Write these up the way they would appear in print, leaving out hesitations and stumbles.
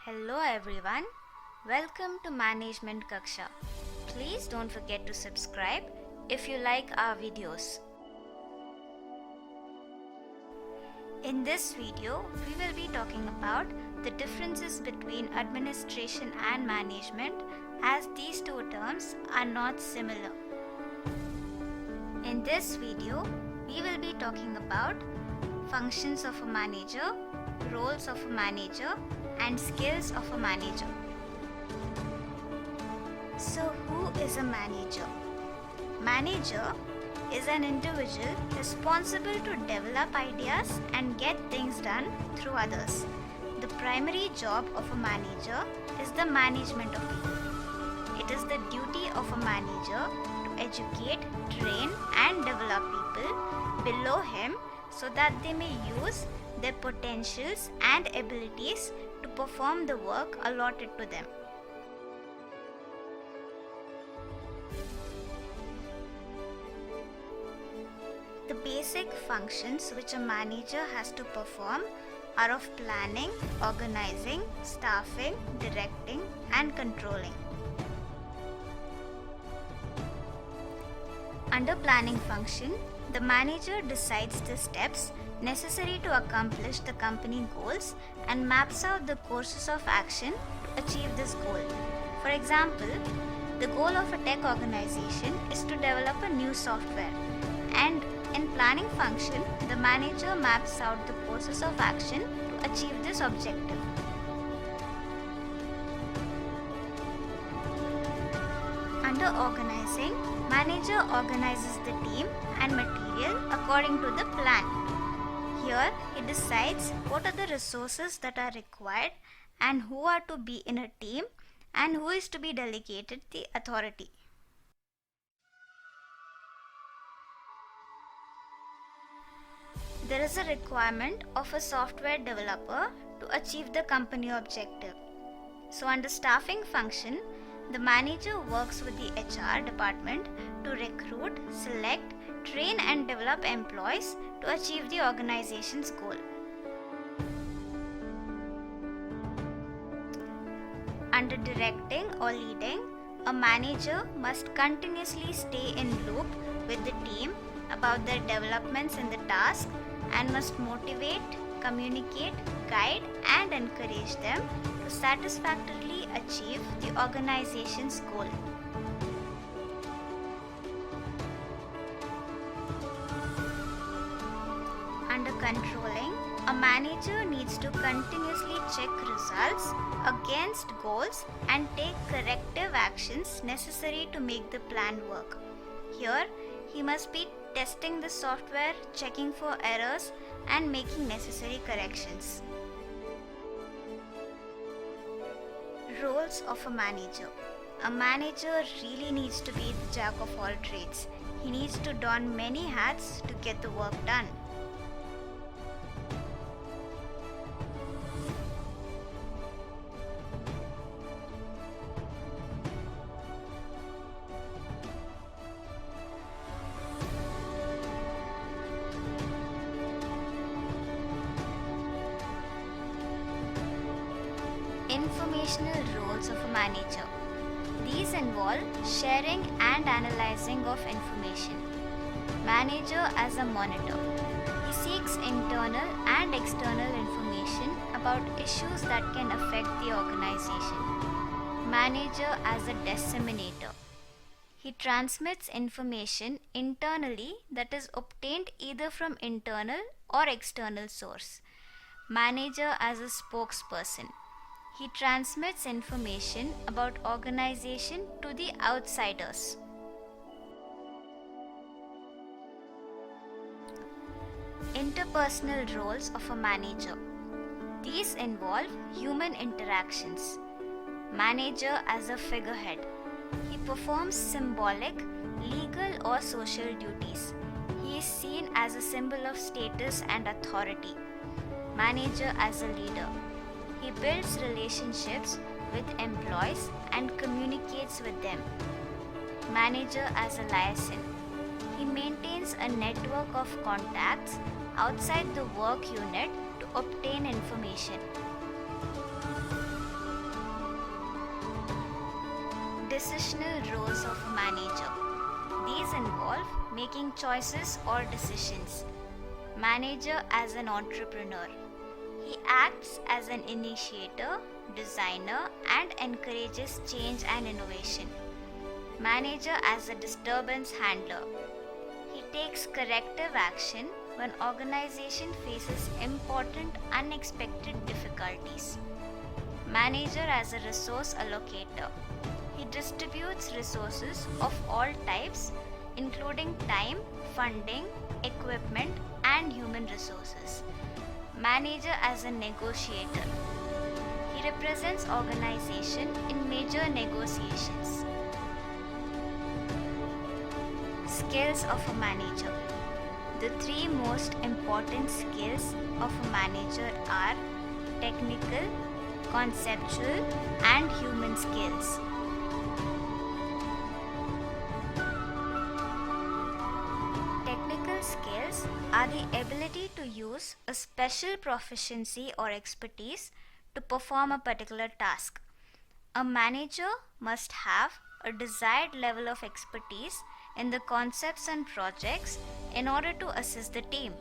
Hello everyone, welcome to Management Kaksha. Please don't forget to subscribe if you like our videos. In this video, we will be talking about the differences between administration and management, as these two terms are not similar. In this video, we will be talking about functions of a manager, roles of a manager, and skills of a manager. So who is a manager? Manager is an individual responsible to develop ideas and get things done through others. The primary job of a manager is the management of people. It is the duty of a manager to educate, train and develop people below him so that they may use their potentials and abilities to perform the work allotted to them. The basic functions which a manager has to perform are of planning, organizing, staffing, directing, and controlling. Under planning function, the manager decides the steps necessary to accomplish the company goals and maps out the courses of action to achieve this goal. For example, the goal of a tech organization is to develop a new software, and in planning function, the manager maps out the courses of action to achieve this objective. Under organizing, manager organizes the team and material according to the plan. Here, he decides what are the resources that are required and who are to be in a team and who is to be delegated the authority. There is a requirement of a software developer to achieve the company objective. So under staffing function, the manager works with the HR department to recruit, select, train and develop employees to achieve the organization's goal. Under directing or leading, a manager must continuously stay in loop with the team about their developments in the task and must motivate, communicate, guide and encourage them to satisfactorily achieve the organization's goal. Under controlling, a manager needs to continuously check results against goals and take corrective actions necessary to make the plan work. Here, he must be testing the software, checking for errors and making necessary corrections. Roles of a manager. A manager really needs to be the jack of all trades. He needs to don many hats to get the work done. Informational roles of a manager. These involve sharing and analyzing of information. Manager as a monitor. He seeks internal and external information about issues that can affect the organization. Manager as a disseminator. He transmits information internally that is obtained either from internal or external source. Manager as a spokesperson. He transmits information about organization to the outsiders. Interpersonal roles of a manager. These involve human interactions. Manager as a figurehead. He performs symbolic, legal or social duties. He is seen as a symbol of status and authority. Manager as a leader. He builds relationships with employees and communicates with them. Manager as a liaison. He maintains a network of contacts outside the work unit to obtain information. Decisional roles of a manager. These involve making choices or decisions. Manager as an entrepreneur. He acts as an initiator, designer, and encourages change and innovation. Manager as a disturbance handler. He takes corrective action when organization faces important unexpected difficulties. Manager as a resource allocator. He distributes resources of all types, including time, funding, equipment, and human resources. Manager as a negotiator. He represents organization in major negotiations. Skills of a manager. The three most important skills of a manager are technical, conceptual, and human skills. Technical skills are the ability to use a special proficiency or expertise to perform a particular task. A manager must have a desired level of expertise in the concepts and projects in order to assist the team.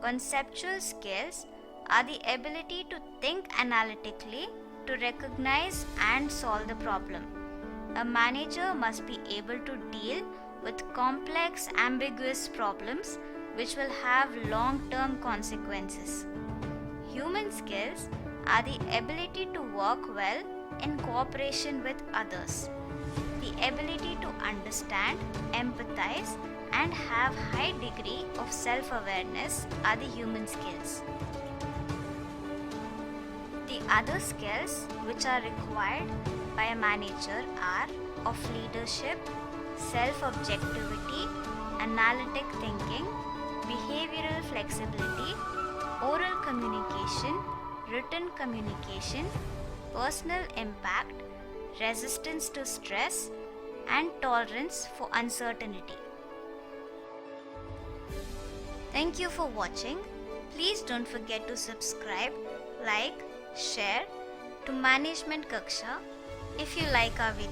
Conceptual skills are the ability to think analytically to recognize and solve the problem. A manager must be able to deal with complex, ambiguous problems which will have long-term consequences. Human skills are the ability to work well in cooperation with others. The ability to understand, empathize, and have high degree of self-awareness are the human skills. The other skills which are required by a manager are of leadership, self-objectivity, analytic thinking, behavioral flexibility, oral communication, written communication, personal impact, resistance to stress, and tolerance for uncertainty. Thank you for watching. Please don't forget to subscribe, like, share to Management Kaksha if you like our video.